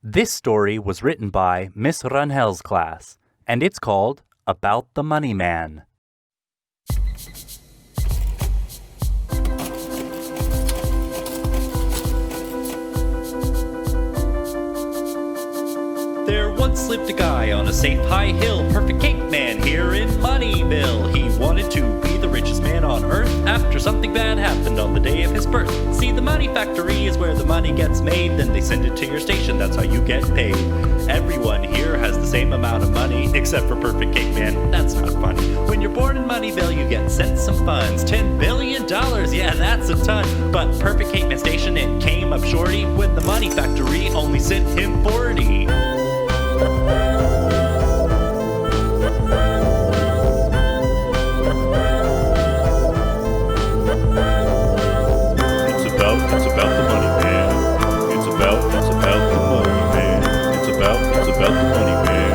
This story was written by Miss Rangel's class, and it's called About the Money Man. There once lived a guy on a safe high hill, perfect cake man here in Moneyville. He wanted to be the richest man on earth after something bad happened on the day of his birth. See, the money factory is where the money gets made, then they send it to your station, that's how you get paid. Everyone here has the same amount of money, except for Perfect Cake Man. That's not funny. When you're born in Moneyville, you get sent some funds. $10 billion, yeah, that's a ton. But Perfect Cake Man Station, it came up shorty when the money factory only sent him 40. It's about the money man. It's about the money man. It's about the money man.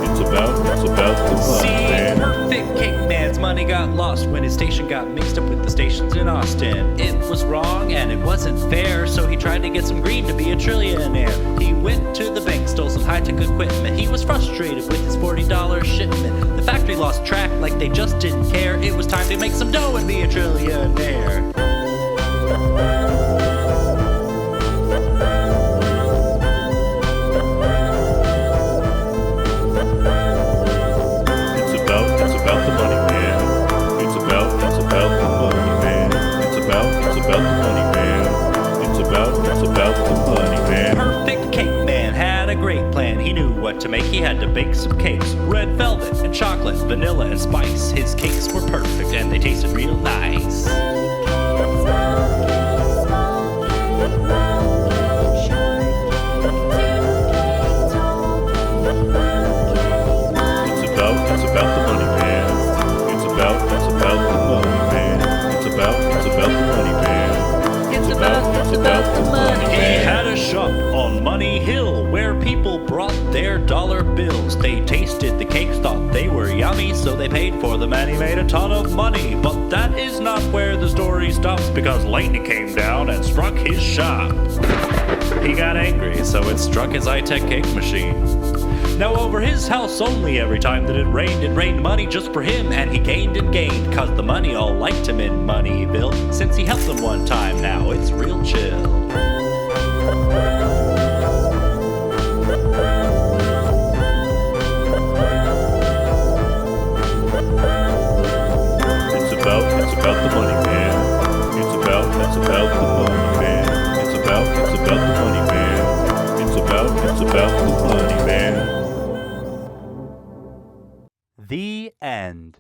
It's about the money man. Perfect Cake Man's money got lost when his station got mixed up with the stations in Austin. It was wrong and it wasn't fair, so he tried to get some green to be a trillionaire. He went to the bank, stole some high-tech equipment. He was frustrated with his $40 shipment. The factory lost track like they just didn't care. It was time to make some dough and be a trillionaire. It's about the money man. It's about the money man. It's about the money man. It's about the money man. Perfect Cake Man had a great plan. He knew what to make. He had to bake some cakes. Red velvet and chocolate, vanilla and spice. His cakes were perfect and they tasted real nice. It's about the money man. It's about the money man. It's about the money man. It's about the money He man. had a shop on Money Hill where people brought their dollar bills. They tasted the cakes, thought they were yummy, so they paid for them and he made a ton of money. But that is not where the story stops, because lightning came down and struck his shop. He got angry, so it struck his high-tech cake machine. Now over his house only, every time that it rained money just for him, and he gained and gained, cause the money all liked him in Moneyville. Since he helped them one time, now it's real chill. It's about the money man. It's about the money man. It's about the money man. It's about the money man. The end.